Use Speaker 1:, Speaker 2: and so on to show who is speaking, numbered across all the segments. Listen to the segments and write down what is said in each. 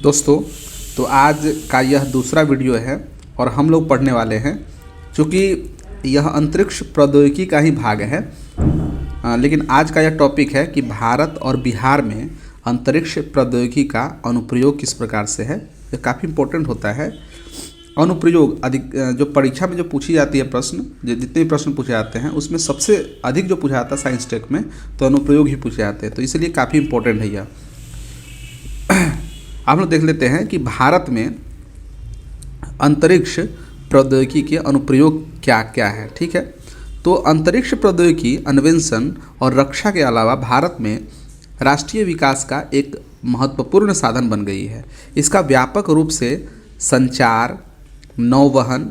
Speaker 1: दोस्तों, तो आज का यह दूसरा वीडियो है और हम लोग पढ़ने वाले हैं, चूँकि यह अंतरिक्ष प्रौद्योगिकी का ही भाग है। लेकिन आज का यह टॉपिक है कि भारत और बिहार में अंतरिक्ष प्रौद्योगिकी का अनुप्रयोग किस प्रकार से है। यह काफ़ी इम्पोर्टेंट होता है। अनुप्रयोग अधिक जो परीक्षा में जो पूछी जाती है प्रश्न, जितने भी प्रश्न पूछे जाते हैं उसमें सबसे अधिक जो पूछा जाता है साइंस टेक में, तो अनुप्रयोग ही पूछे जाते हैं। तो इसलिए काफ़ी इम्पोर्टेंट है यह। आप लोग देख लेते हैं कि भारत में अंतरिक्ष प्रौद्योगिकी के अनुप्रयोग क्या क्या है। ठीक है, तो अंतरिक्ष प्रौद्योगिकी अन्वेषण और रक्षा के अलावा भारत में राष्ट्रीय विकास का एक महत्वपूर्ण साधन बन गई है। इसका व्यापक रूप से संचार, नौवहन,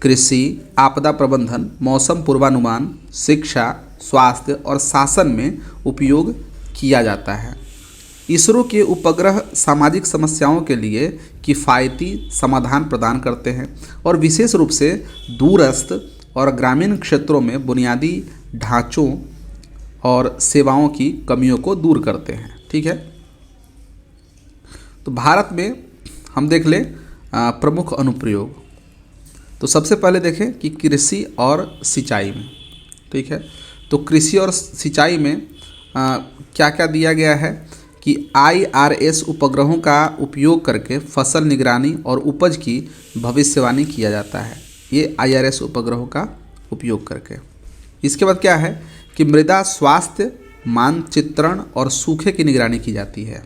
Speaker 1: कृषि, आपदा प्रबंधन, मौसम पूर्वानुमान, शिक्षा, स्वास्थ्य और शासन में उपयोग किया जाता है। इसरो के उपग्रह सामाजिक समस्याओं के लिए किफ़ायती समाधान प्रदान करते हैं और विशेष रूप से दूरस्थ और ग्रामीण क्षेत्रों में बुनियादी ढांचों और सेवाओं की कमियों को दूर करते हैं। ठीक है, तो भारत में हम देख लें प्रमुख अनुप्रयोग। तो सबसे पहले देखें कि कृषि और सिंचाई में। ठीक है, तो कृषि और सिंचाई में क्या क्या दिया गया है कि IRS उपग्रहों का उपयोग करके फसल निगरानी और उपज की भविष्यवाणी किया जाता है। ये IRS उपग्रहों का उपयोग करके। इसके बाद क्या है कि मृदा स्वास्थ्य मानचित्रण और सूखे की निगरानी की जाती है।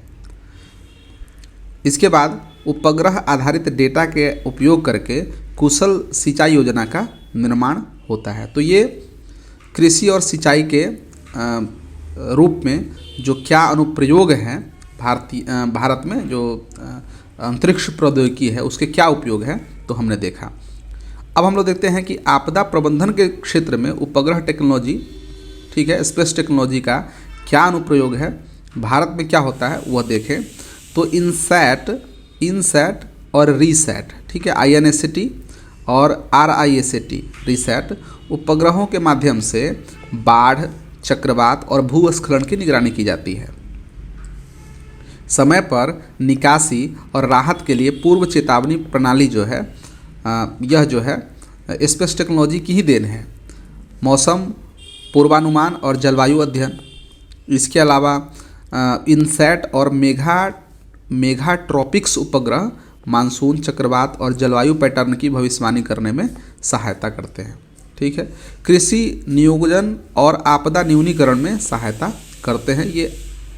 Speaker 1: इसके बाद उपग्रह आधारित डेटा के उपयोग करके कुशल सिंचाई योजना का निर्माण होता है। तो ये कृषि और सिंचाई के रूप में जो क्या अनुप्रयोग हैं भारत में जो अंतरिक्ष प्रौद्योगिकी है उसके क्या उपयोग है, तो हमने देखा। अब हम लोग देखते हैं कि आपदा प्रबंधन के क्षेत्र में उपग्रह टेक्नोलॉजी, ठीक है, स्पेस टेक्नोलॉजी का क्या अनुप्रयोग है, भारत में क्या होता है वह देखें। तो इनसैट और रीसैट, ठीक है, INSAT और RISAT रीसैट उपग्रहों के माध्यम से बाढ़, चक्रवात और भूस्खलन की निगरानी की जाती है। समय पर निकासी और राहत के लिए पूर्व चेतावनी प्रणाली जो है यह जो है स्पेस टेक्नोलॉजी की ही देन है। मौसम पूर्वानुमान और जलवायु अध्ययन। इसके अलावा इनसैट और मेगाट्रॉपिक्स उपग्रह मानसून, चक्रवात और जलवायु पैटर्न की भविष्यवाणी करने में सहायता करते हैं। ठीक है, कृषि नियोजन और आपदा न्यूनीकरण में सहायता करते हैं। ये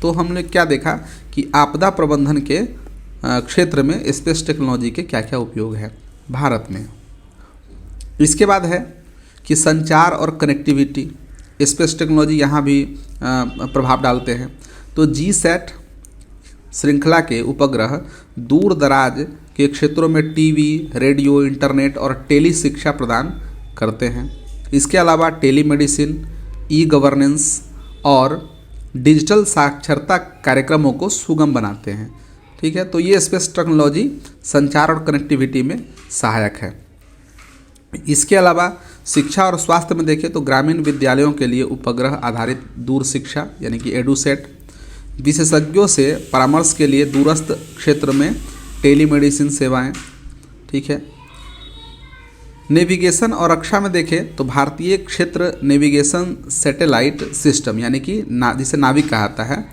Speaker 1: तो हमने क्या देखा कि आपदा प्रबंधन के क्षेत्र में स्पेस टेक्नोलॉजी के क्या क्या उपयोग है भारत में। इसके बाद है कि संचार और कनेक्टिविटी, स्पेस टेक्नोलॉजी यहाँ भी प्रभाव डालते हैं। तो GSAT श्रृंखला के उपग्रह दूर दराज के क्षेत्रों में टीवी, रेडियो, इंटरनेट और टेली शिक्षा प्रदान करते हैं। इसके अलावा टेलीमेडिसिन, ई-गवर्नेंस और डिजिटल साक्षरता कार्यक्रमों को सुगम बनाते हैं। ठीक है, तो ये स्पेस टेक्नोलॉजी संचार और कनेक्टिविटी में सहायक है। इसके अलावा शिक्षा और स्वास्थ्य में देखें तो ग्रामीण विद्यालयों के लिए उपग्रह आधारित दूर शिक्षा यानी कि EDUSAT, विशेषज्ञों से परामर्श के लिए दूरस्थ क्षेत्र में टेलीमेडिसिन सेवाएं। ठीक है, नेविगेशन और रक्षा में देखें तो भारतीय क्षेत्र नेविगेशन सैटेलाइट सिस्टम यानी कि जिसे नाविक कहा जाता है,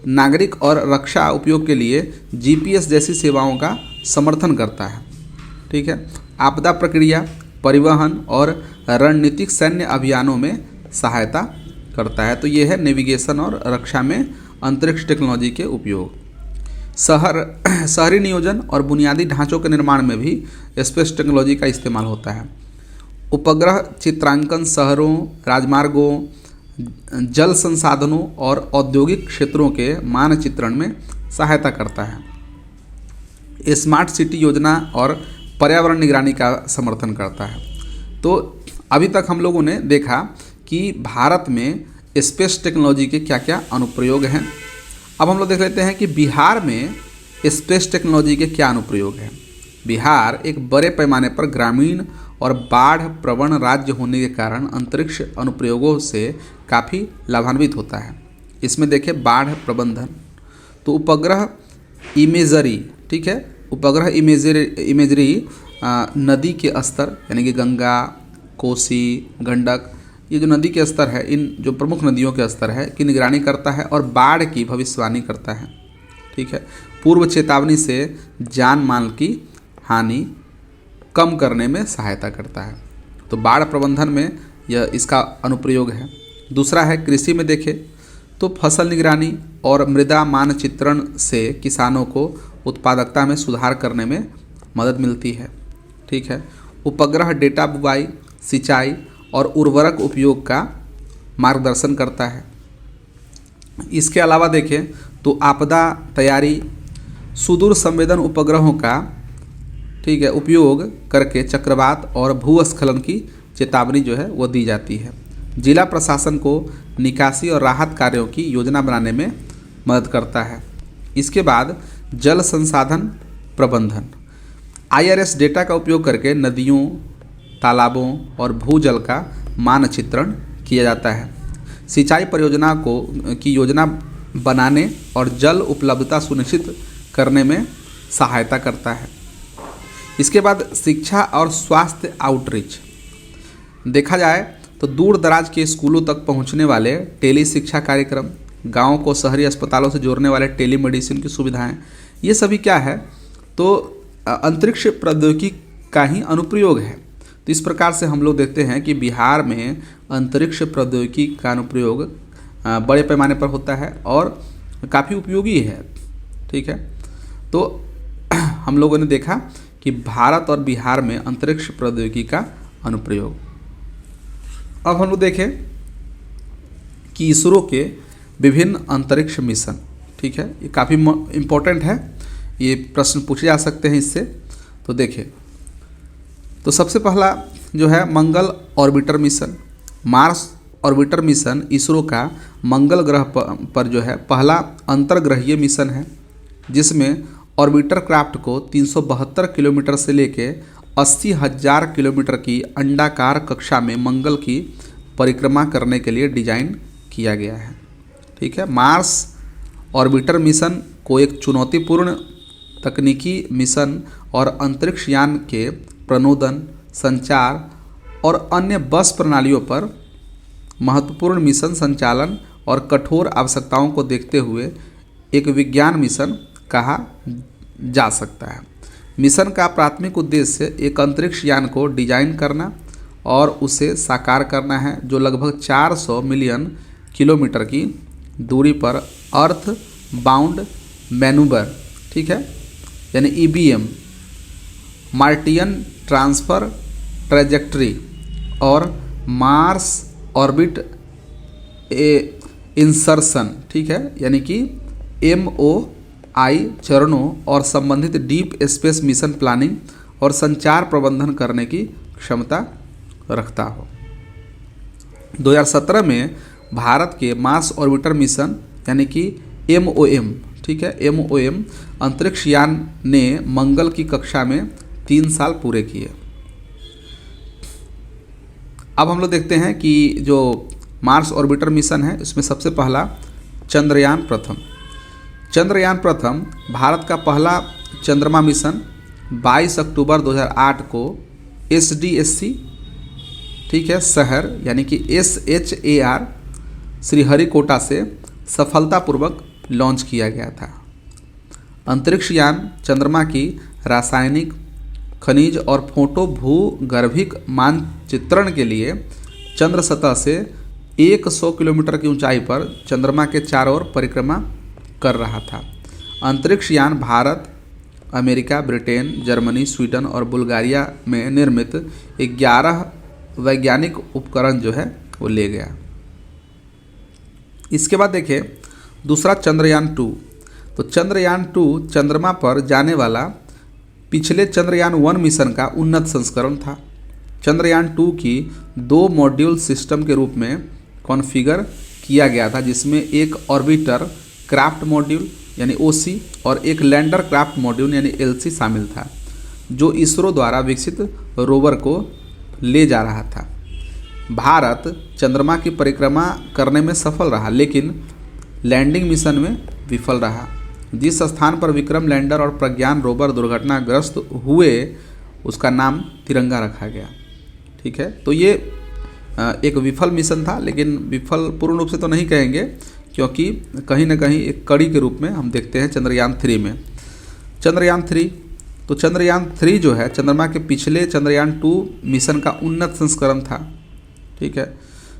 Speaker 1: नागरिक और रक्षा उपयोग के लिए GPS जैसी सेवाओं का समर्थन करता है। ठीक है, आपदा प्रक्रिया, परिवहन और रणनीतिक सैन्य अभियानों में सहायता करता है। तो ये है नेविगेशन और रक्षा में अंतरिक्ष टेक्नोलॉजी के उपयोग। शहरी नियोजन और बुनियादी ढांचों के निर्माण में भी स्पेस टेक्नोलॉजी का इस्तेमाल होता है। उपग्रह चित्रांकन शहरों, राजमार्गों, जल संसाधनों और औद्योगिक क्षेत्रों के मानचित्रण में सहायता करता है। स्मार्ट सिटी योजना और पर्यावरण निगरानी का समर्थन करता है। तो अभी तक हम लोगों ने देखा कि भारत में स्पेस टेक्नोलॉजी के क्या क्या अनुप्रयोग हैं। अब हम लोग देख लेते हैं कि बिहार में स्पेस टेक्नोलॉजी के क्या अनुप्रयोग हैं। बिहार एक बड़े पैमाने पर ग्रामीण और बाढ़ प्रवण राज्य होने के कारण अंतरिक्ष अनुप्रयोगों से काफ़ी लाभान्वित होता है। इसमें देखें बाढ़ प्रबंधन, तो उपग्रह इमेजरी, ठीक है, उपग्रह इमेजरी नदी के स्तर यानी कि गंगा, कोसी, गंडक, ये जो नदी के स्तर है, इन जो प्रमुख नदियों के स्तर है की निगरानी करता है और बाढ़ की भविष्यवाणी करता है। ठीक है, पूर्व चेतावनी से जान माल की हानि कम करने में सहायता करता है। तो बाढ़ प्रबंधन में यह इसका अनुप्रयोग है। दूसरा है कृषि में देखें तो फसल निगरानी और मृदा मानचित्रण से किसानों को उत्पादकता में सुधार करने में मदद मिलती है। ठीक है, उपग्रह डेटा बुवाई, सिंचाई और उर्वरक उपयोग का मार्गदर्शन करता है। इसके अलावा देखें तो आपदा तैयारी, सुदूर संवेदन उपग्रहों का, ठीक है, उपयोग करके चक्रवात और भूस्खलन की चेतावनी जो है वो दी जाती है। जिला प्रशासन को निकासी और राहत कार्यों की योजना बनाने में मदद करता है। इसके बाद जल संसाधन प्रबंधन, IRS डेटा का उपयोग करके नदियों, तालाबों और भूजल का मानचित्रण किया जाता है। सिंचाई परियोजना की योजना बनाने और जल उपलब्धता सुनिश्चित करने में सहायता करता है। इसके बाद शिक्षा और स्वास्थ्य आउटरीच, देखा जाए तो दूर दराज के स्कूलों तक पहुंचने वाले टेली शिक्षा कार्यक्रम, गाँव को शहरी अस्पतालों से जोड़ने वाले टेली मेडिसिन की सुविधाएं, ये सभी क्या है तो अंतरिक्ष प्रौद्योगिकी का ही अनुप्रयोग है। तो इस प्रकार से हम लोग देखते हैं कि बिहार में अंतरिक्ष प्रौद्योगिकी का अनुप्रयोग बड़े पैमाने पर होता है और काफ़ी उपयोगी है। ठीक है, तो हम लोगों ने देखा कि भारत और बिहार में अंतरिक्ष प्रौद्योगिकी का अनुप्रयोग। अब हम लोग देखें कि इसरो के विभिन्न अंतरिक्ष मिशन, ठीक है, ये काफ़ी इम्पोर्टेंट है, ये प्रश्न पूछे जा सकते हैं इससे। तो देखें तो सबसे पहला जो है Mangal orbiter mission. Mars orbiter mission ISRO का मंगल ग्रह पर जो है पहला अंतर्ग्रहीय मिशन है, जिसमें ऑर्बिटर क्राफ्ट को 372 किलोमीटर से लेके 80,000 किलोमीटर की अंडाकार कक्षा में मंगल की परिक्रमा करने के लिए डिजाइन किया गया है। ठीक है, मार्स ऑर्बिटर मिशन को एक चुनौतीपूर्ण तकनीकी मिशन और अंतरिक्ष यान के प्रणोदन, संचार और अन्य बस प्रणालियों पर महत्वपूर्ण मिशन संचालन और कठोर आवश्यकताओं को देखते हुए एक विज्ञान मिशन कहा जा सकता है। मिशन का प्राथमिक उद्देश्य एक अंतरिक्ष यान को डिजाइन करना और उसे साकार करना है, जो लगभग 400 मिलियन किलोमीटर की दूरी पर अर्थ बाउंड मैनूवर, ठीक है, यानी EBM, मार्टियन ट्रांसफर ट्रैजेक्टरी और मार्स ऑर्बिट इंसर्शन, ठीक है, यानी कि MOI चरणों और संबंधित डीप स्पेस मिशन प्लानिंग और संचार प्रबंधन करने की क्षमता रखता हो। 2017 में भारत के मार्स ऑर्बिटर मिशन यानी कि MOM, ठीक है, MOM अंतरिक्ष यान ने मंगल की कक्षा में 3 साल पूरे किए। अब हम लोग देखते हैं कि जो मार्स ऑर्बिटर मिशन है उसमें सबसे पहला चंद्रयान प्रथम। चंद्रयान प्रथम भारत का पहला चंद्रमा मिशन 22 अक्टूबर 2008 को SDSC, ठीक है, शहर यानी कि SHAR श्रीहरिकोटा से सफलतापूर्वक लॉन्च किया गया था। अंतरिक्ष यान चंद्रमा की रासायनिक, खनिज और फोटो भूगर्भिक मानचित्रण के लिए चंद्र सतह से 100 किलोमीटर की ऊंचाई पर चंद्रमा के चारों ओर परिक्रमा कर रहा था। अंतरिक्ष यान Bharat, America, Britain, Germany, Sweden और बुल्गारिया में निर्मित 11 वैज्ञानिक उपकरण जो है वो ले गया। इसके बाद देखें दूसरा चंद्रयान 2। तो चंद्रयान 2 चंद्रमा पर जाने वाला पिछले चंद्रयान 1 मिशन का उन्नत संस्करण था। चंद्रयान 2 की 2 मॉड्यूल सिस्टम के रूप में कॉन्फ़िगर किया गया था, जिसमें एक ऑर्बिटर क्राफ्ट मॉड्यूल यानी OC और एक लैंडर क्राफ्ट मॉड्यूल यानी LC शामिल था, जो इसरो द्वारा विकसित रोवर को ले जा रहा था। भारत चंद्रमा की परिक्रमा करने में सफल रहा, लेकिन लैंडिंग मिशन में विफल रहा। जिस स्थान पर विक्रम लैंडर और प्रज्ञान रोवर दुर्घटनाग्रस्त हुए उसका नाम तिरंगा रखा गया। ठीक है, तो ये एक विफल मिशन था, लेकिन विफल पूर्ण रूप से तो नहीं कहेंगे, क्योंकि कहीं ना कहीं एक कड़ी के रूप में हम देखते हैं चंद्रयान-3 में। चंद्रयान-3, तो चंद्रयान-3 जो है चंद्रमा के पिछले चंद्रयान-2 मिशन का उन्नत संस्करण था। ठीक है,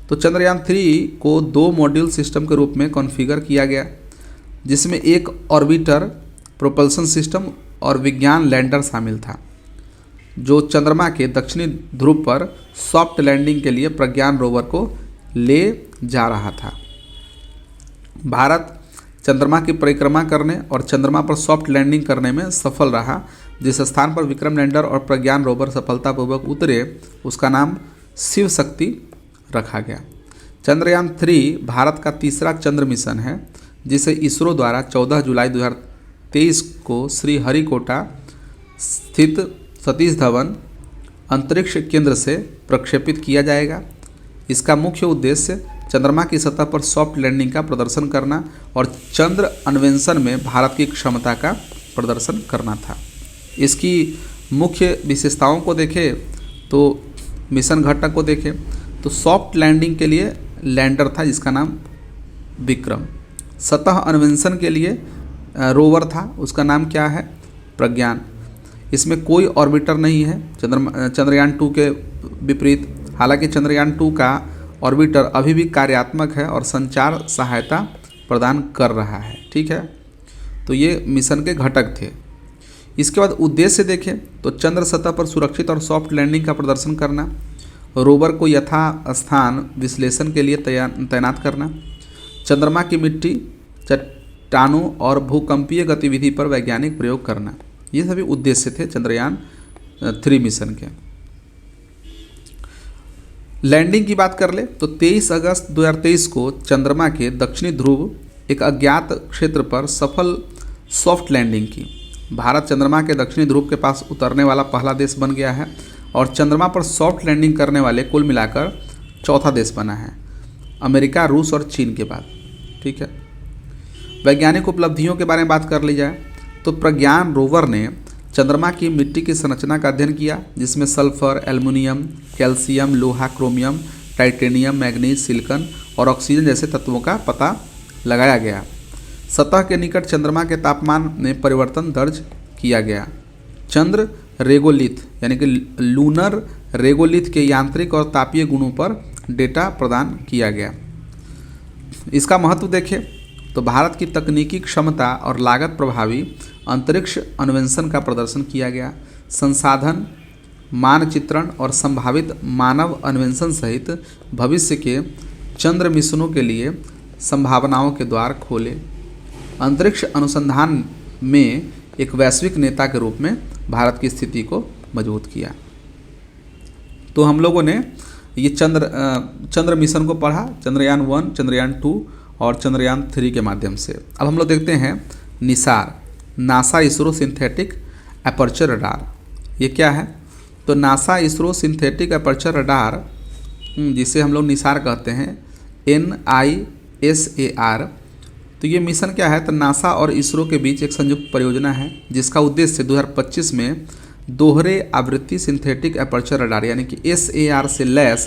Speaker 1: तो चंद्रयान-3 को 2 मॉड्यूल सिस्टम के रूप में कॉन्फ़िगर किया गया, जिसमें एक ऑर्बिटर, प्रोपल्सन सिस्टम और विज्ञान लैंडर शामिल था, जो चंद्रमा के दक्षिणी ध्रुव पर सॉफ्ट लैंडिंग के लिए प्रज्ञान रोवर को ले जा रहा था। भारत चंद्रमा की परिक्रमा करने और चंद्रमा पर सॉफ्ट लैंडिंग करने में सफल रहा। जिस स्थान पर विक्रम लैंडर और प्रज्ञान रोवर सफलतापूर्वक उतरे उसका नाम शिव शक्ति रखा गया। चंद्रयान-3 भारत का तीसरा चंद्र मिशन है, जिसे इसरो द्वारा 14 जुलाई 2023 को श्रीहरिकोटा स्थित सतीश धवन अंतरिक्ष केंद्र से प्रक्षेपित किया जाएगा। इसका मुख्य उद्देश्य चंद्रमा की सतह पर सॉफ्ट लैंडिंग का प्रदर्शन करना और चंद्र अन्वेषण में भारत की क्षमता का प्रदर्शन करना था। इसकी मुख्य विशेषताओं को देखें तो मिशन घटक को देखें तो सॉफ्ट लैंडिंग के लिए लैंडर था जिसका नाम विक्रम। सतह अन्वेषण के लिए रोवर था, उसका नाम क्या है, प्रज्ञान। इसमें कोई ऑर्बिटर नहीं है चंद्रयान-2 के विपरीत। हालांकि चंद्रयान-2 का ऑर्बिटर अभी भी कार्यात्मक है और संचार सहायता प्रदान कर रहा है। ठीक है, तो ये मिशन के घटक थे। इसके बाद उद्देश्य देखें तो चंद्र सतह पर सुरक्षित और सॉफ्ट लैंडिंग का प्रदर्शन करना, रोवर को यथा स्थान विश्लेषण के लिए तैनात करना, चंद्रमा की मिट्टी, चट्टानों और भूकंपीय गतिविधि पर वैज्ञानिक प्रयोग करना, ये सभी उद्देश्य थे चंद्रयान-3 मिशन के। लैंडिंग की बात कर ले तो 23 अगस्त 2023 को चंद्रमा के दक्षिणी ध्रुव एक अज्ञात क्षेत्र पर सफल सॉफ्ट लैंडिंग की। भारत चंद्रमा के दक्षिणी ध्रुव के पास उतरने वाला पहला देश बन गया है और चंद्रमा पर सॉफ्ट लैंडिंग करने वाले कुल मिलाकर चौथा देश बना है, अमेरिका, रूस और चीन के बाद। ठीक है, वैज्ञानिक उपलब्धियों के बारे में बात कर ली जाए तो प्रज्ञान रोवर ने चंद्रमा की मिट्टी की संरचना का अध्ययन किया, जिसमें सल्फर, एल्युमिनियम, कैल्शियम, लोहा, क्रोमियम, टाइटेनियम, मैग्नीज, सिलिकॉन और ऑक्सीजन जैसे तत्वों का पता लगाया गया। सतह के निकट चंद्रमा के तापमान में परिवर्तन दर्ज किया गया। चंद्र रेगोलिथ यानी कि लूनर रेगोलिथ के यांत्रिक और तापीय गुणों पर डेटा प्रदान किया गया। इसका महत्व देखें तो भारत की तकनीकी क्षमता और लागत प्रभावी अंतरिक्ष अन्वेषण का प्रदर्शन किया गया। संसाधन, मानचित्रण और संभावित मानव अन्वेषण सहित भविष्य के चंद्र मिशनों के लिए संभावनाओं के द्वार खोले। अंतरिक्ष अनुसंधान में एक वैश्विक नेता के रूप में भारत की स्थिति को मजबूत किया। तो हम लोगों ने ये चंद्र मिशन को पढ़ा, चंद्रयान-1, चंद्रयान-2 और चंद्रयान-3 के माध्यम से। अब हम लोग देखते हैं Nisar, NASA ISRO synthetic aperture radar. ये क्या है? तो NASA ISRO synthetic aperture radar, जिसे हम लोग निसार कहते हैं, NISAR। तो ये मिशन क्या है? तो नासा और इसरो के बीच एक संयुक्त परियोजना है जिसका उद्देश्य 2025 में दोहरे आवृत्ति सिंथेटिक एपर्चर रडार यानी कि SAR से लैस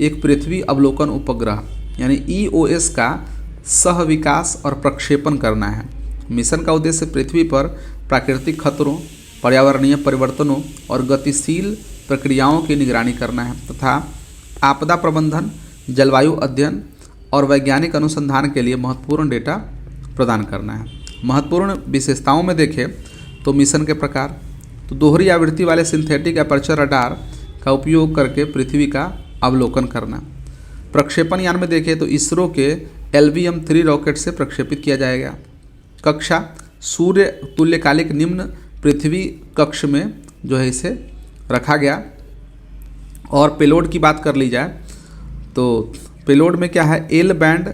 Speaker 1: एक पृथ्वी अवलोकन उपग्रह यानी EOS का सह विकास और प्रक्षेपण करना है। मिशन का उद्देश्य पृथ्वी पर प्राकृतिक खतरों, पर्यावरणीय परिवर्तनों और गतिशील प्रक्रियाओं की निगरानी करना है तथा आपदा प्रबंधन, जलवायु अध्ययन और वैज्ञानिक अनुसंधान के लिए महत्वपूर्ण डेटा प्रदान करना है। महत्वपूर्ण विशेषताओं में देखें तो मिशन के प्रकार, तो दोहरी आवृत्ति वाले सिंथेटिक एपर्चर रडार का उपयोग करके पृथ्वी का अवलोकन करना। प्रक्षेपण यान में देखें तो इसरो के LVM-3 रॉकेट से प्रक्षेपित किया जाएगा। कक्षा, सूर्य तुल्यकालिक निम्न पृथ्वी कक्ष में जो है इसे रखा गया। और पेलोड की बात कर ली जाए तो पेलोड में क्या है? एल बैंड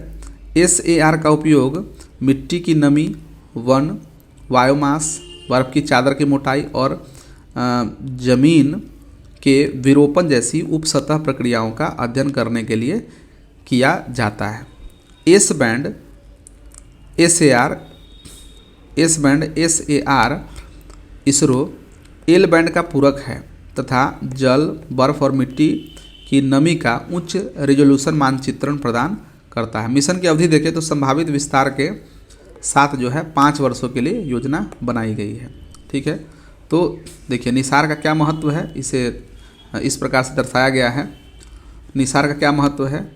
Speaker 1: SAR का उपयोग मिट्टी की नमी, वन, बायोमास, बर्फ की चादर की मोटाई और जमीन के विरूपण जैसी उपसतह प्रक्रियाओं का अध्ययन करने के लिए किया जाता है। S band SAR S band SAR ISRO L band का पूरक है तथा जल, बर्फ और मिट्टी की नमी का उच्च रिजोल्यूशन मानचित्रण प्रदान करता है। मिशन की अवधि देखें तो संभावित विस्तार के साथ जो है 5 वर्षों के लिए योजना बनाई गई है। ठीक है, तो देखिए निसार का क्या महत्व है, इसे इस प्रकार से दर्शाया गया है। निसार का क्या महत्व है,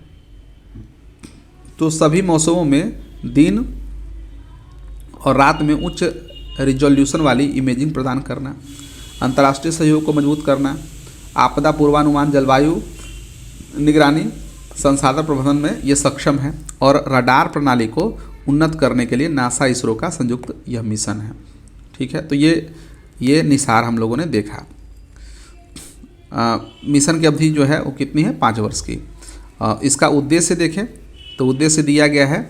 Speaker 1: तो सभी मौसमों में दिन और रात में उच्च रिजोल्यूशन वाली इमेजिंग प्रदान करना, अंतर्राष्ट्रीय सहयोग को मजबूत करना, आपदा पूर्वानुमान, जलवायु निगरानी, संसाधन प्रबंधन में ये सक्षम है और रडार प्रणाली को उन्नत करने के लिए नासा इसरो का संयुक्त यह मिशन है। ठीक है, तो ये निसार हम लोगों ने देखा। मिशन की अवधि जो है वो कितनी है, 5 वर्ष की। इसका उद्देश्य देखें तो उद्देश्य दिया गया है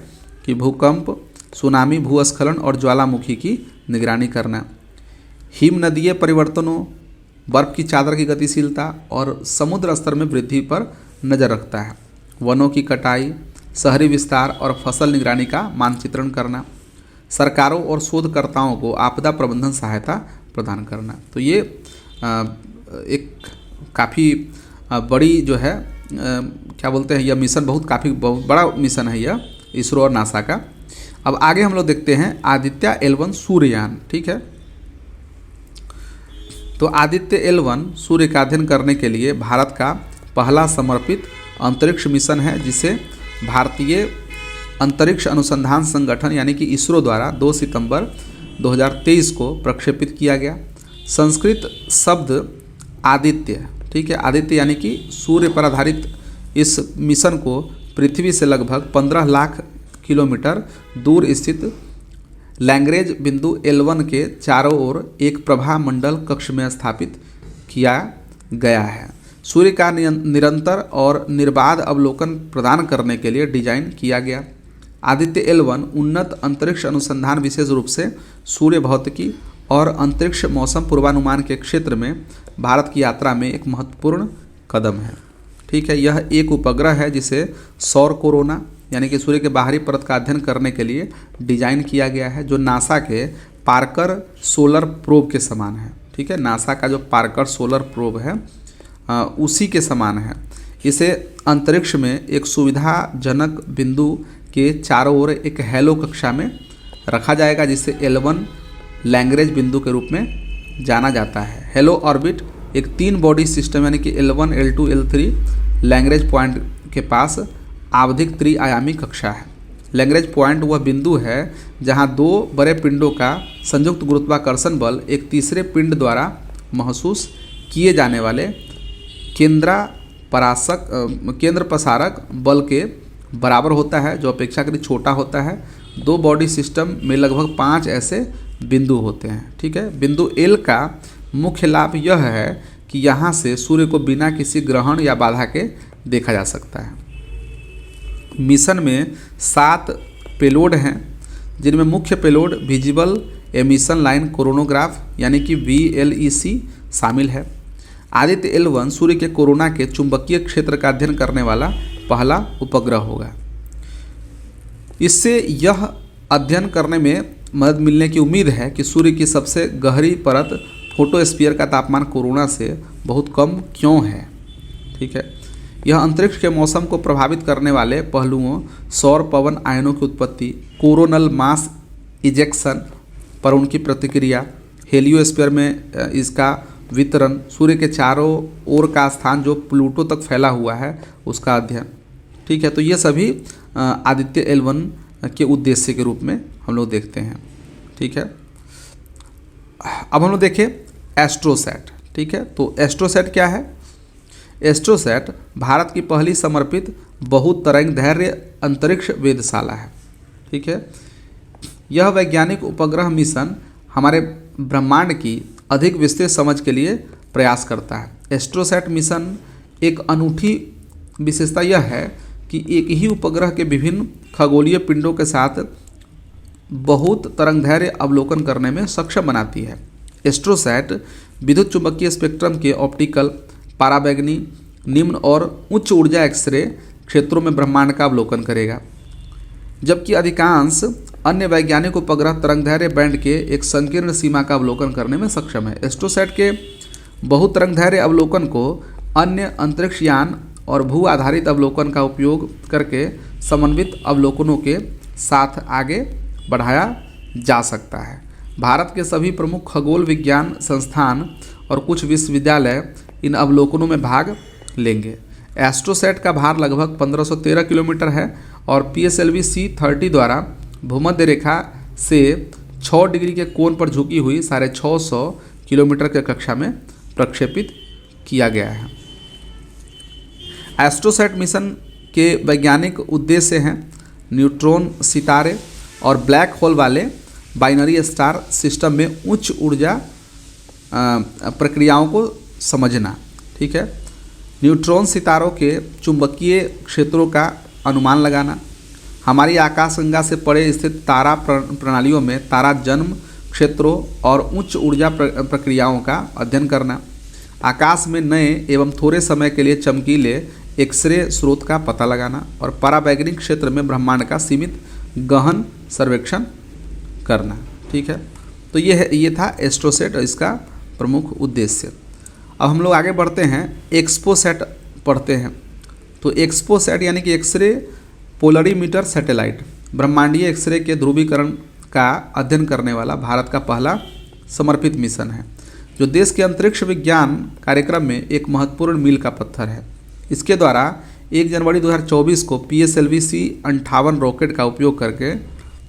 Speaker 1: कि भूकंप, सुनामी, भूस्खलन और ज्वालामुखी की निगरानी करना, हिम नदीय परिवर्तनों, बर्फ की चादर की गतिशीलता और समुद्र स्तर में वृद्धि पर नज़र रखता है, वनों की कटाई, शहरी विस्तार और फसल निगरानी का मानचित्रण करना, सरकारों और शोधकर्ताओं को आपदा प्रबंधन सहायता प्रदान करना। तो ये एक काफ़ी बड़ी जो है क्या बोलते हैं, यह मिशन बहुत बड़ा मिशन है यह इसरो और नासा का। अब आगे हम लोग देखते हैं आदित्य L1 सूर्ययान। ठीक है, तो आदित्य L1 सूर्य का अध्ययन करने के लिए भारत का पहला समर्पित अंतरिक्ष मिशन है, जिसे भारतीय अंतरिक्ष अनुसंधान संगठन यानी कि इसरो द्वारा 2 सितंबर 2023 को प्रक्षेपित किया गया। संस्कृत शब्द आदित्य, ठीक है, आदित्य यानी कि सूर्य पर आधारित इस मिशन को पृथ्वी से लगभग 15 लाख किलोमीटर दूर स्थित लैग्रेंज बिंदु L1 के चारों ओर एक प्रभा मंडल कक्ष में स्थापित किया गया है। सूर्य का निरंतर और निर्बाध अवलोकन प्रदान करने के लिए डिजाइन किया गया। आदित्य L1 उन्नत अंतरिक्ष अनुसंधान, विशेष रूप से सूर्य भौतिकी और अंतरिक्ष मौसम पूर्वानुमान के क्षेत्र में भारत की यात्रा में एक महत्वपूर्ण कदम है। ठीक है, यह एक उपग्रह है जिसे सौर कोरोना यानी कि सूर्य के बाहरी परत का अध्ययन करने के लिए डिजाइन किया गया है, जो नासा के पार्कर सोलर प्रोब के समान है। ठीक है, नासा का जो पार्कर सोलर प्रोब है उसी के समान है। इसे अंतरिक्ष में एक सुविधाजनक बिंदु के चारों ओर एक हेलो कक्षा में रखा जाएगा, जिसे L1 लैग्रेंज बिंदु के रूप में जाना जाता है। हेलो ऑर्बिट एक 3 बॉडी सिस्टम यानी कि L1, L2, L3 Lagrange point के पास आवधिक त्रिआयामी कक्षा है। लैग्रेंज पॉइंट वह बिंदु है जहां 2 बड़े पिंडों का संयुक्त गुरुत्वाकर्षण बल एक तीसरे पिंड द्वारा महसूस किए जाने वाले केंद्र पसारक बल के बराबर होता है, जो अपेक्षाकृत छोटा होता है। 2 बॉडी सिस्टम में लगभग 5 ऐसे बिंदु होते हैं। ठीक है, बिंदु L का मुख्य लाभ यह है कि यहाँ से सूर्य को बिना किसी ग्रहण या बाधा के देखा जा सकता है। मिशन में 7 पेलोड हैं, जिनमें मुख्य payload visible emission line coronagraph यानी कि VLEC शामिल है। आदित्य L1 सूर्य के कोरोना के चुंबकीय क्षेत्र का अध्ययन करने वाला पहला उपग्रह होगा। इससे यह अध्ययन करने में मदद मिलने की उम्मीद है कि सूर्य की सबसे गहरी परत फोटोस्फीयर का तापमान कोरोना से बहुत कम क्यों है। ठीक है, यह अंतरिक्ष के मौसम को प्रभावित करने वाले पहलुओं, सौर पवन आयनों की उत्पत्ति, कोरोनल मास इजेक्शन पर उनकी प्रतिक्रिया, हेलियोस्फीयर में इसका वितरण, सूर्य के चारों ओर का स्थान जो प्लूटो तक फैला हुआ है उसका अध्ययन। ठीक है, तो ये सभी आदित्य L1 के उद्देश्य के रूप में हम लोग देखते हैं। ठीक है, अब हम लोग देखें एस्ट्रोसैट। ठीक है, तो एस्ट्रोसैट क्या है? एस्ट्रोसैट भारत की पहली समर्पित बहुतरंगदैर्घ्य अंतरिक्ष वेधशाला है। ठीक है, यह वैज्ञानिक उपग्रह मिशन हमारे ब्रह्मांड की अधिक विस्तृत समझ के लिए प्रयास करता है। एस्ट्रोसैट मिशन एक अनूठी विशेषता यह है कि एक ही उपग्रह के विभिन्न खगोलीय पिंडों के साथ बहुत तरंगदैर्घ्य अवलोकन करने में सक्षम बनाती है। एस्ट्रोसैट विद्युत चुंबकीय स्पेक्ट्रम के ऑप्टिकल, पराबैंगनी, निम्न और उच्च ऊर्जा एक्सरे क्षेत्रों में ब्रह्मांड का अवलोकन करेगा, जबकि अधिकांश अन्य वैज्ञानिक उपग्रह तरंगदैर्घ्य बैंड के एक संकीर्ण सीमा का अवलोकन करने में सक्षम है। एस्ट्रोसैट के बहुतरंगदैर्घ्य अवलोकन को अन्य अंतरिक्ष यान और भू आधारित अवलोकन का उपयोग करके समन्वित अवलोकनों के साथ आगे बढ़ाया जा सकता है। भारत के सभी प्रमुख खगोल विज्ञान संस्थान और कुछ विश्वविद्यालय इन अवलोकनों में भाग लेंगे। एस्ट्रोसैट का भार लगभग 1513 किलोमीटर है और PSLV C30 द्वारा भूमध्य रेखा से 6 डिग्री के कोण पर झुकी हुई 650 किलोमीटर के कक्षा में प्रक्षेपित किया गया है। एस्ट्रोसैट मिशन के वैज्ञानिक उद्देश्य हैं न्यूट्रॉन सितारे और ब्लैक होल वाले बाइनरी स्टार सिस्टम में उच्च ऊर्जा प्रक्रियाओं को समझना। ठीक है, न्यूट्रॉन सितारों के चुंबकीय क्षेत्रों का अनुमान लगाना, हमारी आकाशगंगा से परे स्थित तारा प्रणालियों में तारा जन्म क्षेत्रों और उच्च ऊर्जा प्रक्रियाओं का अध्ययन करना, आकाश में नए एवं थोड़े समय के लिए चमकीले एक्सरे स्रोत का पता लगाना और परावैज्ञानिक क्षेत्र में ब्रह्मांड का सीमित गहन सर्वेक्षण करना। ठीक है, तो ये था एस्ट्रोसैट और इसका प्रमुख उद्देश्य। अब हम लोग आगे बढ़ते हैं, एक्सपोसैट पढ़ते हैं। तो एक्सपोसैट यानी कि एक्सरे पोलरीमीटर सैटेलाइट ब्रह्मांडीय एक्सरे के ध्रुवीकरण का अध्ययन करने वाला भारत का पहला समर्पित मिशन है, जो देश के अंतरिक्ष विज्ञान कार्यक्रम में एक महत्वपूर्ण मील का पत्थर है। इसके द्वारा 1 जनवरी 2024 को PSLV C58 रॉकेट का उपयोग करके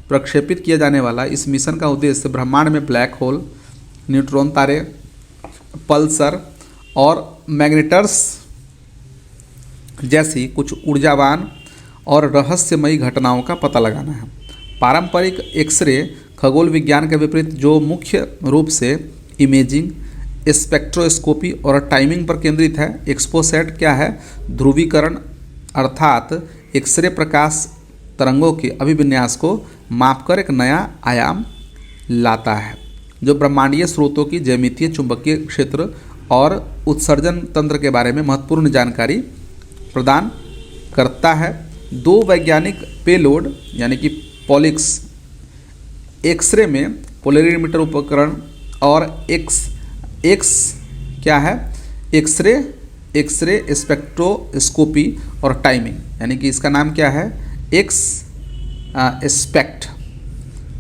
Speaker 1: प्रक्षेपित किया जाने वाला इस मिशन का उद्देश्य ब्रह्मांड में ब्लैक होल, न्यूट्रॉन तारे, पल्सर और मैग्नेटर्स जैसी कुछ ऊर्जावान और रहस्यमयी घटनाओं का पता लगाना है। पारंपरिक एक्सरे खगोल विज्ञान के विपरीत, जो मुख्य रूप से इमेजिंग, स्पेक्ट्रोस्कोपी और टाइमिंग पर केंद्रित है, एक्सपोसैट क्या है? ध्रुवीकरण अर्थात एक्सरे प्रकाश तरंगों के अभिविन्यास को मापकर एक नया आयाम लाता है, जो ब्रह्मांडीय स्रोतों की ज्यामितीय, चुंबकीय क्षेत्र और उत्सर्जन तंत्र के बारे में महत्वपूर्ण जानकारी प्रदान करता है। 2 वैज्ञानिक पेलोड यानी कि पॉलिक्स, एक्सरे में पोलरीमीटर उपकरण और एक्स क्या है? एक्सरे स्पेक्ट्रोस्कोपी और टाइमिंग, यानी कि इसका नाम क्या है? एक्सपेक्ट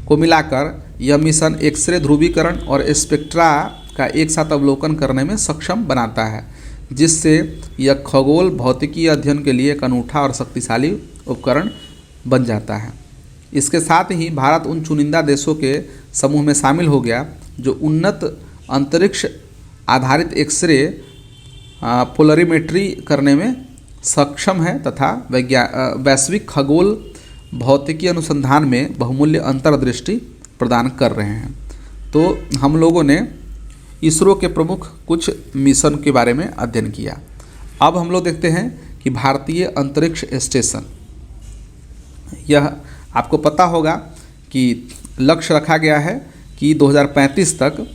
Speaker 1: को मिलाकर यह मिशन एक्सरे ध्रुवीकरण और स्पेक्ट्रा का एक साथ अवलोकन करने में सक्षम बनाता है, जिससे यह खगोल भौतिकी अध्ययन के लिए एक अनूठा और शक्तिशाली उपकरण बन जाता है। इसके साथ ही भारत उन चुनिंदा देशों के समूह में शामिल हो गया जो उन्नत अंतरिक्ष आधारित एक्सरे पोलरीमेट्री करने में सक्षम है तथा वैश्विक खगोल भौतिकी अनुसंधान में बहुमूल्य अंतर्दृष्टि प्रदान कर रहे हैं। तो हम लोगों ने इसरो के प्रमुख कुछ मिशन के बारे में अध्ययन किया। अब हम लोग देखते हैं कि भारतीय अंतरिक्ष स्टेशन, यह आपको पता होगा कि लक्ष्य रखा गया है कि 2035 तक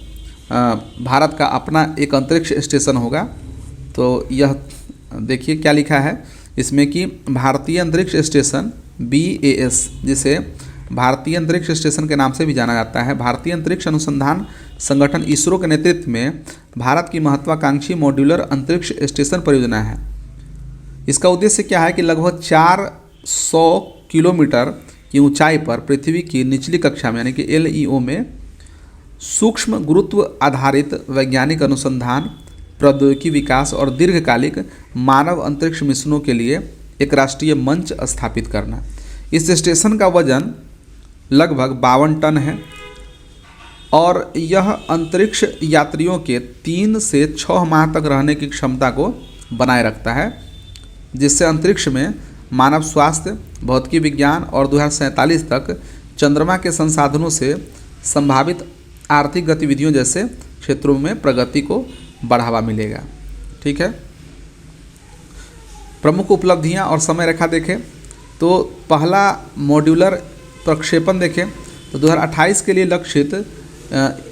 Speaker 1: भारत का अपना एक अंतरिक्ष स्टेशन होगा। तो यह देखिए क्या लिखा है इसमें कि भारतीय अंतरिक्ष स्टेशन BAS, जिसे भारतीय अंतरिक्ष स्टेशन के नाम से भी जाना जाता है, भारतीय अंतरिक्ष अनुसंधान संगठन इसरो के नेतृत्व में भारत की महत्वाकांक्षी मॉड्यूलर अंतरिक्ष स्टेशन परियोजना है। इसका उद्देश्य क्या है कि लगभग 400 किलोमीटर की ऊंचाई पर पृथ्वी की निचली कक्षा में यानी कि LEO में सूक्ष्म गुरुत्व आधारित वैज्ञानिक अनुसंधान, प्रौद्योगिकी विकास और दीर्घकालिक मानव अंतरिक्ष मिशनों के लिए एक राष्ट्रीय मंच स्थापित करना। इस स्टेशन का वजन लगभग 52 टन है और यह अंतरिक्ष यात्रियों के 3 से 6 माह तक रहने की क्षमता को बनाए रखता है, जिससे अंतरिक्ष में मानव स्वास्थ्य, भौतिकी विज्ञान और 2047 तक चंद्रमा के संसाधनों से संभावित आर्थिक गतिविधियों जैसे क्षेत्रों में प्रगति को बढ़ावा मिलेगा। ठीक है, प्रमुख उपलब्धियां और समय रेखा देखें तो पहला मॉड्यूलर प्रक्षेपण देखें तो 2028 के लिए लक्षित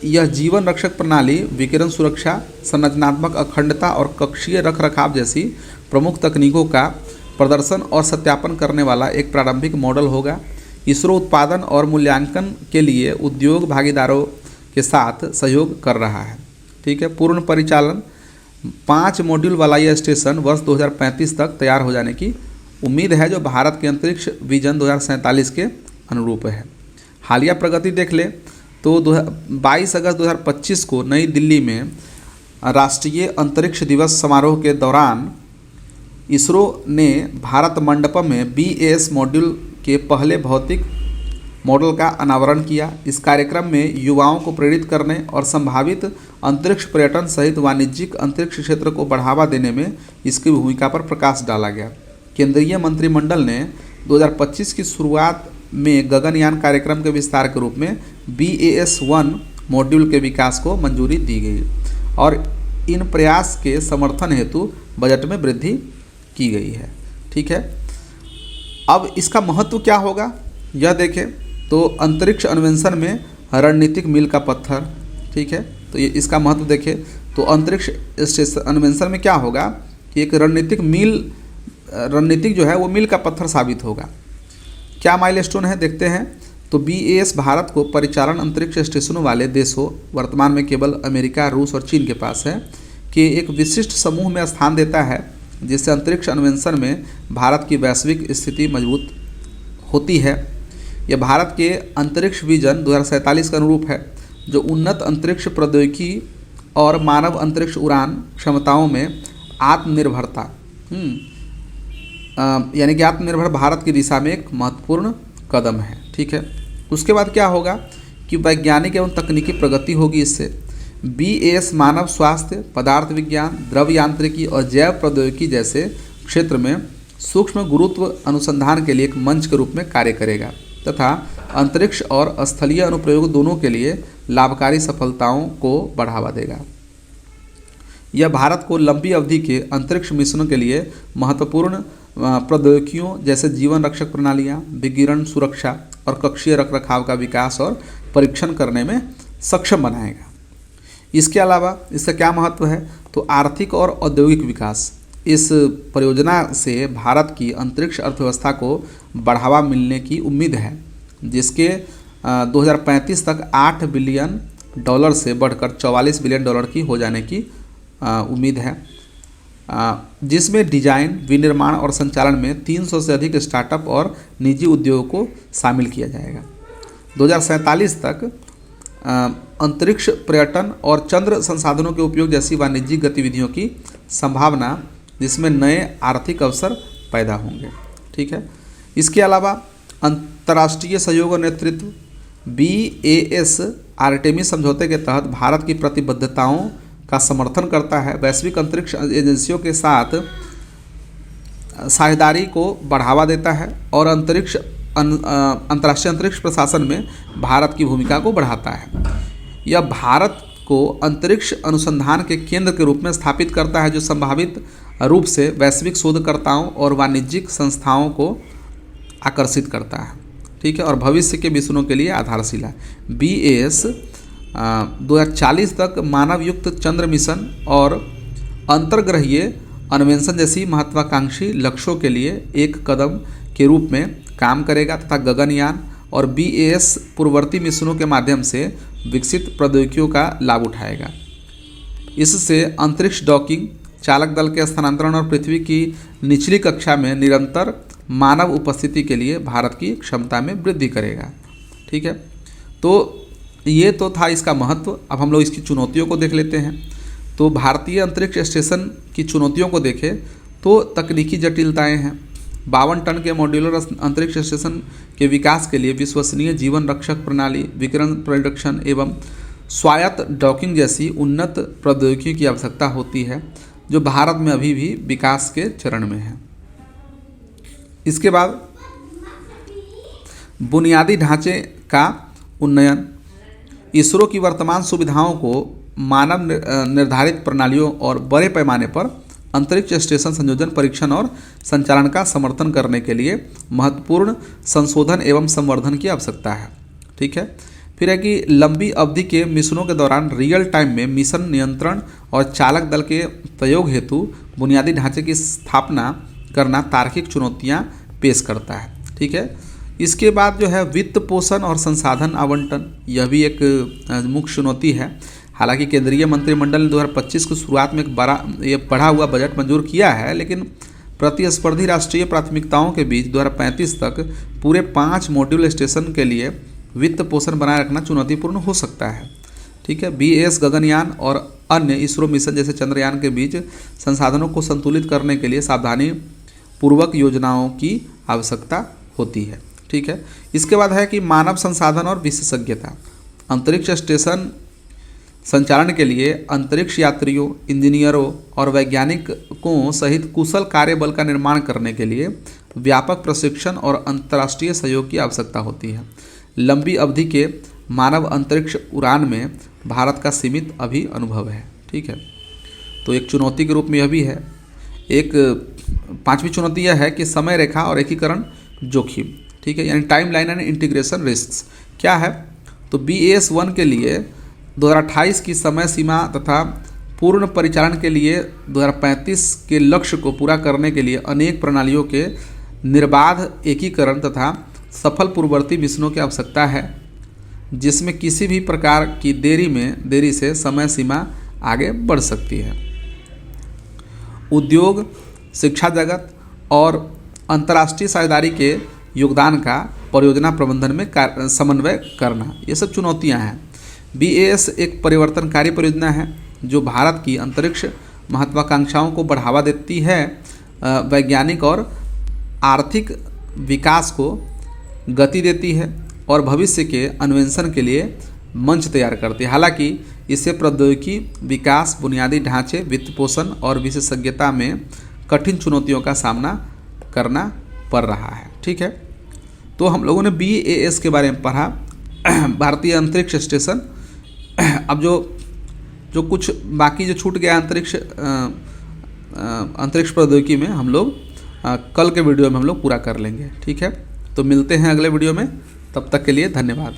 Speaker 1: यह जीवन रक्षक प्रणाली, विकिरण सुरक्षा, संरचनात्मक अखंडता और कक्षीय रखरखाव जैसी प्रमुख तकनीकों का प्रदर्शन और सत्यापन करने वाला एक प्रारंभिक मॉडल होगा। इसरो उत्पादन और मूल्यांकन के लिए उद्योग भागीदारों के साथ सहयोग कर रहा है। ठीक है, पूर्ण परिचालन 5 मॉड्यूल वाला यह स्टेशन वर्ष 2035 तक तैयार हो जाने की उम्मीद है, जो भारत के अंतरिक्ष विजन 2047 के अनुरूप है। हालिया प्रगति देख ले तो 22 अगस्त 2025 को नई दिल्ली में राष्ट्रीय अंतरिक्ष दिवस समारोह के दौरान इसरो ने भारत मंडपम में BAS मॉड्यूल के पहले भौतिक मॉडल का अनावरण किया। इस कार्यक्रम में युवाओं को प्रेरित करने और संभावित अंतरिक्ष पर्यटन सहित वाणिज्यिक अंतरिक्ष क्षेत्र को बढ़ावा देने में इसकी भूमिका पर प्रकाश डाला गया। केंद्रीय मंत्रिमंडल ने 2025 की शुरुआत में गगनयान कार्यक्रम के विस्तार के रूप में BAS-1 मॉड्यूल के विकास को मंजूरी दी गई और इन प्रयास के समर्थन हेतु बजट में वृद्धि की गई है। ठीक है, अब इसका महत्व क्या होगा यह देखें तो अंतरिक्ष अन्वेषण में रणनीतिक मील का पत्थर। ठीक है, तो ये इसका महत्व देखें तो अंतरिक्ष स्टेशन अन्वेषण में क्या होगा कि एक रणनीतिक जो है वो मील का पत्थर साबित होगा। क्या माइलस्टोन है देखते हैं तो BAS भारत को परिचालन अंतरिक्ष स्टेशनों वाले देशों, वर्तमान में केवल अमेरिका, रूस और चीन के पास है, कि एक विशिष्ट समूह में स्थान देता है, जिससे अंतरिक्ष अन्वेषण में भारत की वैश्विक स्थिति मजबूत होती है। यह भारत के अंतरिक्ष विजन 2047 के अनुरूप है, जो उन्नत अंतरिक्ष प्रौद्योगिकी और मानव अंतरिक्ष उड़ान क्षमताओं में आत्मनिर्भरता यानी कि आत्मनिर्भर भारत की दिशा में एक महत्वपूर्ण कदम है। ठीक है, उसके बाद क्या होगा कि वैज्ञानिक एवं तकनीकी प्रगति होगी। इससे BAS मानव स्वास्थ्य, पदार्थ विज्ञान, द्रव यांत्रिकी और जैव प्रौद्योगिकी जैसे क्षेत्र में सूक्ष्म गुरुत्व अनुसंधान के लिए एक मंच के रूप में कार्य करेगा तथा अंतरिक्ष और स्थलीय अनुप्रयोग दोनों के लिए लाभकारी सफलताओं को बढ़ावा देगा। यह भारत को लंबी अवधि के अंतरिक्ष मिशनों के लिए महत्वपूर्ण प्रौद्योगिकियों जैसे जीवन रक्षक प्रणालियाँ, विकिरण सुरक्षा और कक्षीय रखरखाव का विकास और परीक्षण करने में सक्षम बनाएगा। इसके अलावा इसका क्या महत्व है तो आर्थिक और औद्योगिक विकास। इस परियोजना से भारत की अंतरिक्ष अर्थव्यवस्था को बढ़ावा मिलने की उम्मीद है, जिसके 2035 तक $8 बिलियन से बढ़कर $44 बिलियन की हो जाने की उम्मीद है, जिसमें डिजाइन, विनिर्माण और संचालन में 300 से अधिक स्टार्टअप और निजी उद्योगों को शामिल किया जाएगा। 2047 तक अंतरिक्ष पर्यटन और चंद्र संसाधनों के उपयोग जैसी वाणिज्यिक गतिविधियों की संभावना, जिसमें नए आर्थिक अवसर पैदा होंगे। ठीक है, इसके अलावा अंतर्राष्ट्रीय सहयोग और नेतृत्व। BAS आर्टेमिस समझौते के तहत भारत की प्रतिबद्धताओं का समर्थन करता है, वैश्विक अंतरिक्ष एजेंसियों के साथ साझेदारी को बढ़ावा देता है और अंतर्राष्ट्रीय अंतरिक्ष प्रशासन में भारत की भूमिका को बढ़ाता है। यह भारत को अंतरिक्ष अनुसंधान के केंद्र के रूप में स्थापित करता है, जो संभावित रूप से वैश्विक शोधकर्ताओं और वाणिज्यिक संस्थाओं को आकर्षित करता है। ठीक है, और भविष्य के मिशनों के लिए आधारशिला। BAS 2040 तक मानव युक्त चंद्र मिशन और अंतर्ग्रहीय अन्वेषण जैसी महत्वाकांक्षी लक्ष्यों के लिए एक कदम के रूप में काम करेगा तथा गगनयान और BAS पूर्ववर्ती मिशनों के माध्यम से विकसित प्रौद्योगिकियों का लाभ उठाएगा। इससे अंतरिक्ष डॉकिंग, चालक दल के स्थानांतरण और पृथ्वी की निचली कक्षा में निरंतर मानव उपस्थिति के लिए भारत की क्षमता में वृद्धि करेगा। ठीक है, तो ये तो था इसका महत्व। अब हम लोग इसकी चुनौतियों को देख लेते हैं। तो भारतीय अंतरिक्ष स्टेशन की चुनौतियों को देखें तो तकनीकी जटिलताएं हैं। 52 टन के मॉड्यूलर अंतरिक्ष स्टेशन के विकास के लिए विश्वसनीय जीवन रक्षक प्रणाली, विकिरण प्रेडिक्शन एवं स्वायत्त डॉकिंग जैसी उन्नत प्रौद्योगिकी की आवश्यकता होती है, जो भारत में अभी भी विकास के चरण में है। इसके बाद बुनियादी ढांचे का उन्नयन। इसरो की वर्तमान सुविधाओं को मानव निर्धारित प्रणालियों और बड़े पैमाने पर अंतरिक्ष स्टेशन संयोजन, परीक्षण और संचालन का समर्थन करने के लिए महत्वपूर्ण संशोधन एवं संवर्धन की आवश्यकता है। ठीक है, फिर है कि लंबी अवधि के मिशनों के दौरान रियल टाइम में मिशन नियंत्रण और चालक दल के प्रयोग हेतु बुनियादी ढांचे की स्थापना करना तार्किक चुनौतियां पेश करता है। ठीक है, इसके बाद जो है वित्त पोषण और संसाधन आवंटन, यह भी एक मुख्य चुनौती है। हालांकि केंद्रीय मंत्रिमंडल ने 2025 की शुरुआत में एक बढ़ा हुआ बजट मंजूर किया है, लेकिन प्रतिस्पर्धी राष्ट्रीय प्राथमिकताओं के बीच 2035 तक पूरे 5 मॉड्यूल स्टेशन के लिए वित्त पोषण बनाए रखना चुनौतीपूर्ण हो सकता है। ठीक है, BAS गगनयान और अन्य इसरो मिशन जैसे चंद्रयान के बीच संसाधनों को संतुलित करने के लिए सावधानी पूर्वक योजनाओं की आवश्यकता होती है। ठीक है, इसके बाद है कि मानव संसाधन और विशेषज्ञता। अंतरिक्ष स्टेशन संचालन के लिए अंतरिक्ष यात्रियों, इंजीनियरों और वैज्ञानिकों सहित कुशल कार्यबल का निर्माण करने के लिए व्यापक प्रशिक्षण और अंतर्राष्ट्रीय सहयोग की आवश्यकता होती है। लंबी अवधि के मानव अंतरिक्ष उड़ान में भारत का सीमित अभी अनुभव है। ठीक है, तो एक चुनौती के रूप में यह भी है। एक 5वीं चुनौती यह है कि समय रेखा और एकीकरण जोखिम। ठीक है, यानी time line and integration risk क्या है। तो BAS-1 के लिए 2028 की समय सीमा तथा पूर्ण परिचालन के लिए 2035 के लक्ष्य को पूरा करने के लिए अनेक प्रणालियों के निर्बाध एकीकरण तथा सफल पूर्ववर्ती मिशनों की आवश्यकता है, जिसमें किसी भी प्रकार की देरी से समय सीमा आगे बढ़ सकती है। उद्योग, शिक्षा जगत और अंतर्राष्ट्रीय साझेदारी के योगदान का परियोजना प्रबंधन में समन्वय करना, ये सब चुनौतियां हैं। BAS एक परिवर्तनकारी परियोजना है जो भारत की अंतरिक्ष महत्वाकांक्षाओं को बढ़ावा देती है, वैज्ञानिक और आर्थिक विकास को गति देती है और भविष्य के अन्वेषण के लिए मंच तैयार करती है। हालांकि इससे प्रौद्योगिकी विकास, बुनियादी ढांचे, वित्त पोषण और विशेषज्ञता में कठिन चुनौतियों का सामना करना पड़ रहा है। ठीक है, तो हम लोगों ने BAS के बारे में पढ़ा, भारतीय अंतरिक्ष स्टेशन। अब जो कुछ बाकी जो छूट गया अंतरिक्ष प्रौद्योगिकी में, हम लोग कल के वीडियो में हम लोग पूरा कर लेंगे। ठीक है, तो मिलते हैं अगले वीडियो में, तब तक के लिए धन्यवाद।